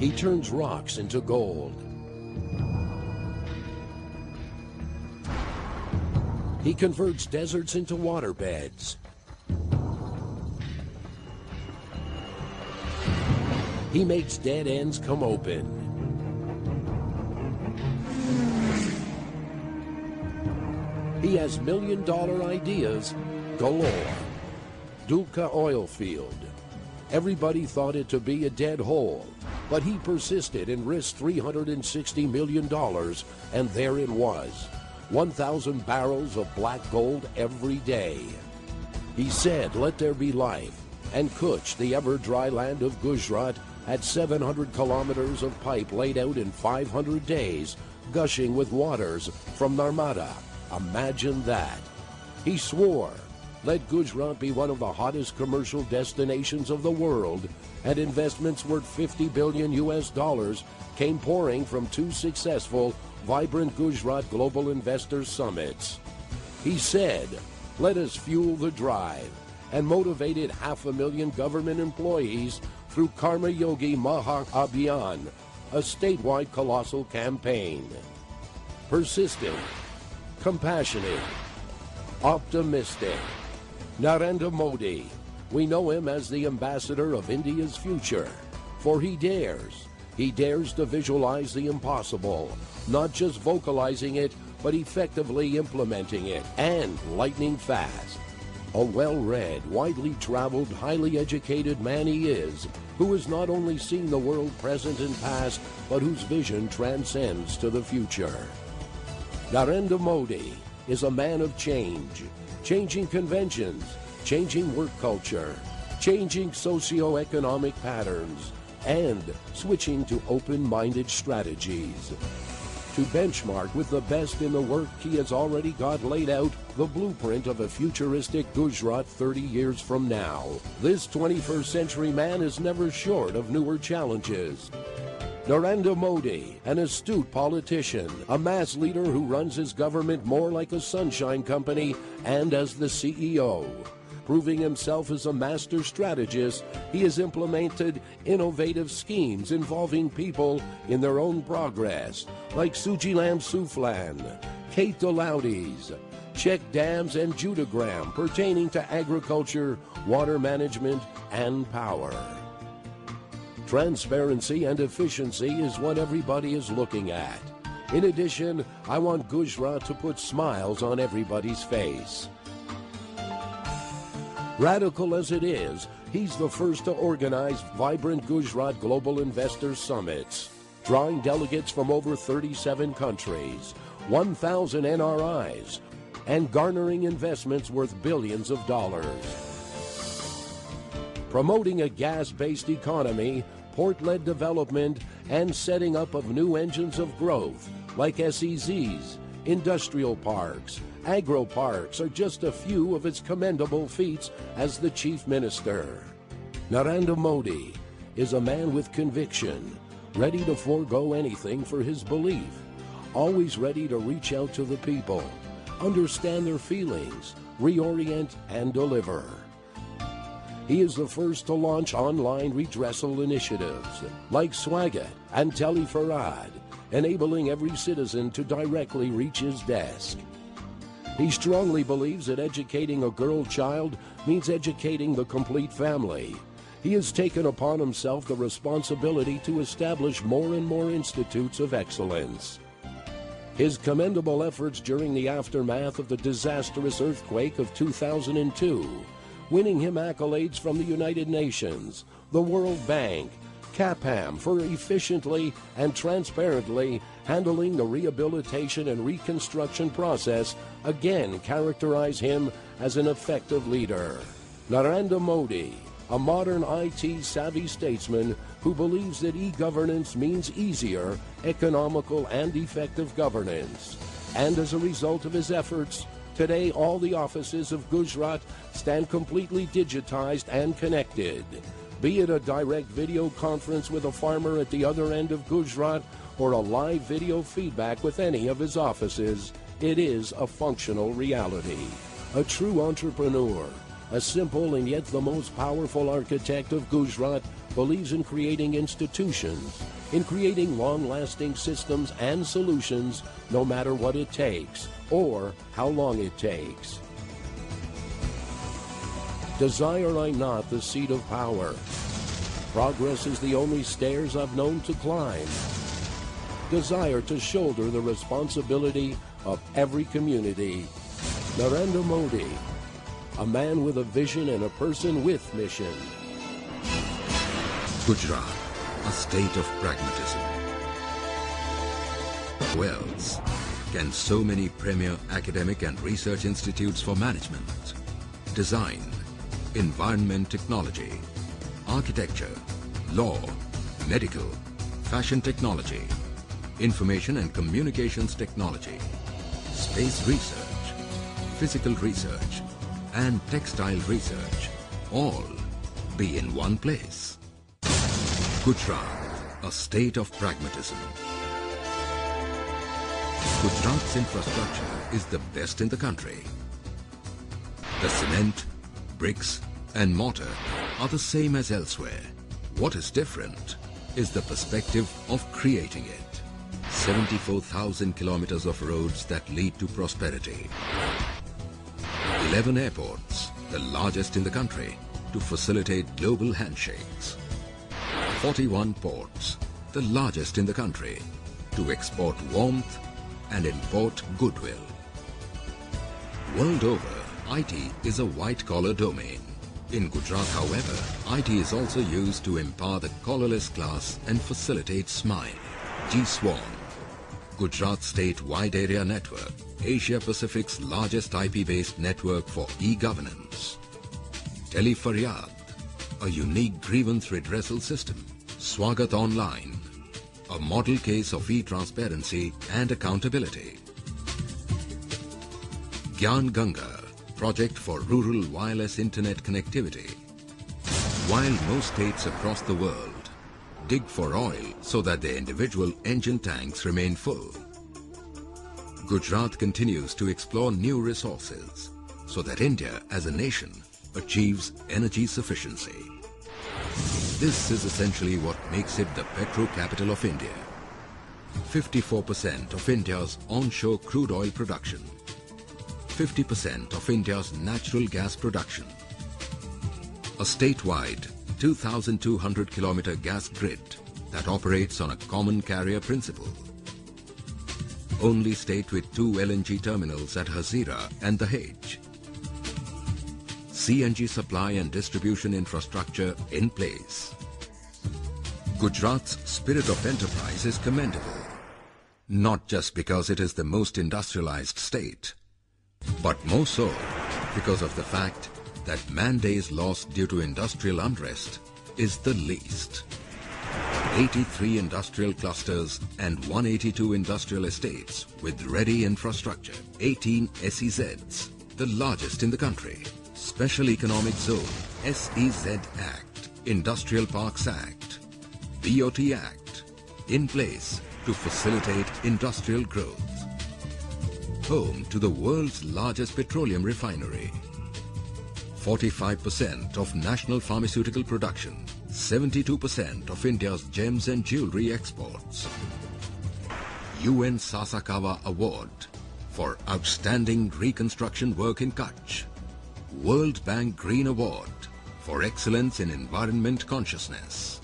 He turns rocks into gold. He converts deserts into waterbeds. He makes dead ends come open. He has million-dollar ideas galore. Dulka oil field. Everybody thought it to be a dead hole, but he persisted and risked $360 million, and there it was. 1,000 barrels of black gold every day. He said, "Let there be life," and Kutch, the ever-dry land of Gujarat, had 700 kilometers of pipe laid out in 500 days, gushing with waters from Narmada. Imagine that. He swore, "Let Gujarat be one of the hottest commercial destinations of the world," and investments worth $50 billion came pouring from 2 successful, vibrant Gujarat Global Investor Summits. He said, "Let us fuel the drive," and motivated 500,000 government employees through Karma Yogi Maha Abhiyan, a statewide colossal campaign. Persistent, compassionate, optimistic. Narendra Modi, we know him as the ambassador of India's future, for he dares to visualize the impossible, not just vocalizing it, but effectively implementing it, and lightning fast. A well-read, widely traveled, highly educated man he is, who has not only seen the world present and past, but whose vision transcends to the future. Narendra Modi is a man of change, changing conventions, changing work culture, changing socio-economic patterns, and switching to open-minded strategies. To benchmark with the best in the work he has already got laid out, the blueprint of a futuristic Gujarat 30 years from now. This 21st century man is never short of newer challenges. Narendra Modi, an astute politician, a mass leader who runs his government more like a sunshine company and as the CEO. Proving himself as a master strategist, he has implemented innovative schemes involving people in their own progress, like Sujilam Suflan, Kate Delaudis, check dams and Judagram pertaining to agriculture, water management, and power. Transparency and efficiency is what everybody is looking at. In addition, I want Gujarat to put smiles on everybody's face. Radical as it is, he's the first to organize vibrant Gujarat Global Investor Summits, drawing delegates from over 37 countries, 1,000 NRIs, and garnering investments worth billions of dollars. Promoting a gas-based economy, port-led development, and setting up of new engines of growth, like SEZs, industrial parks, agro parks are just a few of its commendable feats as the Chief Minister. Narendra Modi is a man with conviction, ready to forego anything for his belief, always ready to reach out to the people, understand their feelings, reorient, and deliver. He is the first to launch online redressal initiatives like Swagat and Tele Farad, enabling every citizen to directly reach his desk. He strongly believes that educating a girl child means educating the complete family. He has taken upon himself the responsibility to establish more and more institutes of excellence. His commendable efforts during the aftermath of the disastrous earthquake of 2002, winning him accolades from the United Nations, the World Bank, CAPAM for efficiently and transparently handling the rehabilitation and reconstruction process again characterize him as an effective leader. Narendra Modi, a modern IT-savvy statesman who believes that e-governance means easier, economical, and effective governance. And as a result of his efforts, today all the offices of Gujarat stand completely digitized and connected. Be it a direct video conference with a farmer at the other end of Gujarat or a live video feedback with any of his offices, it is a functional reality. A true entrepreneur, a simple and yet the most powerful architect of Gujarat, believes in creating institutions, in creating long-lasting systems and solutions, no matter what it takes or how long it takes. Desire I not the seat of power. Progress is the only stairs I've known to climb. Desire to shoulder the responsibility of every community. Narendra Modi, a man with a vision and a person with mission. Gujarat, a state of pragmatism. Who else can so many premier academic and research institutes for management, design, environment technology, architecture, law, medical, fashion technology, information and communications technology, space research, physical research, and textile research all be in one place? Gujarat, a state of pragmatism. Gujarat's infrastructure is the best in the country. The cement, bricks and mortar are the same as elsewhere. What is different is the perspective of creating it. 74,000 kilometers of roads that lead to prosperity. 11 airports, the largest in the country, to facilitate global handshakes. 41 ports, the largest in the country, to export warmth and import goodwill. World over, IT is a white-collar domain. In Gujarat, however, IT is also used to empower the collarless class and facilitate SMILE, G-Swarm, Gujarat State Wide Area Network, Asia-Pacific's largest IP-based network for e-governance. Tele-Faryad, a unique grievance redressal system. Swagat Online, a model case of e-transparency and accountability. Gyan Ganga, project for rural wireless internet connectivity. While most states across the world dig for oil so that their individual engine tanks remain full, Gujarat continues to explore new resources so that India as a nation achieves energy sufficiency. This is essentially what makes it the petro capital of India. 54% of India's onshore crude oil production, 50% of India's natural gas production, a statewide 2,200 kilometer gas grid that operates on a common carrier principle. Only state with 2 LNG terminals at Hazira and Dahej. CNG supply and distribution infrastructure in place. Gujarat's spirit of enterprise is commendable, not just because it is the most industrialized state, but more so because of the fact that man-days lost due to industrial unrest is the least. 83 industrial clusters and 182 industrial estates with ready infrastructure. 18 SEZs, the largest in the country. Special Economic Zone, SEZ Act, Industrial Parks Act, BOT Act, in place to facilitate industrial growth. Home to the world's largest petroleum refinery. 45% of national pharmaceutical production, 72% of India's gems and jewelry exports. UN Sasakawa Award for outstanding reconstruction work in Kutch. World Bank Green Award for excellence in environment consciousness.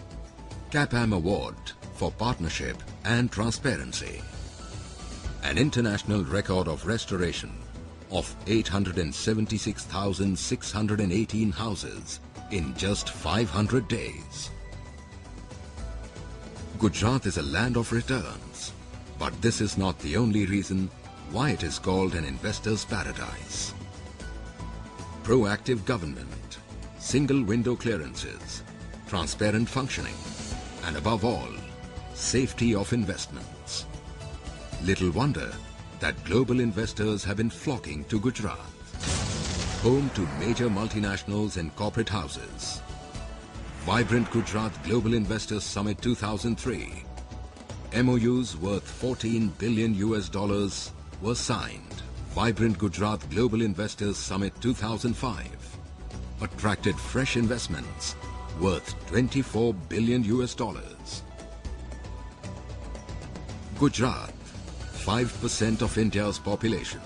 CAPAM Award for partnership and transparency. An international record of restoration of 876,618 houses in just 500 days. Gujarat is a land of returns, but this is not the only reason why it is called an investor's paradise. Proactive government, single window clearances, transparent functioning, and above all, safety of investments. Little wonder that global investors have been flocking to Gujarat, home to major multinationals and corporate houses. Vibrant Gujarat Global Investors Summit 2003. MOUs worth $14 billion were signed. Vibrant Gujarat Global Investors Summit 2005. attracted fresh investments worth $24 billion. Gujarat, 5% of India's population,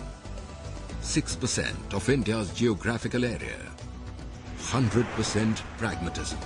6% of India's geographical area, 100% pragmatism.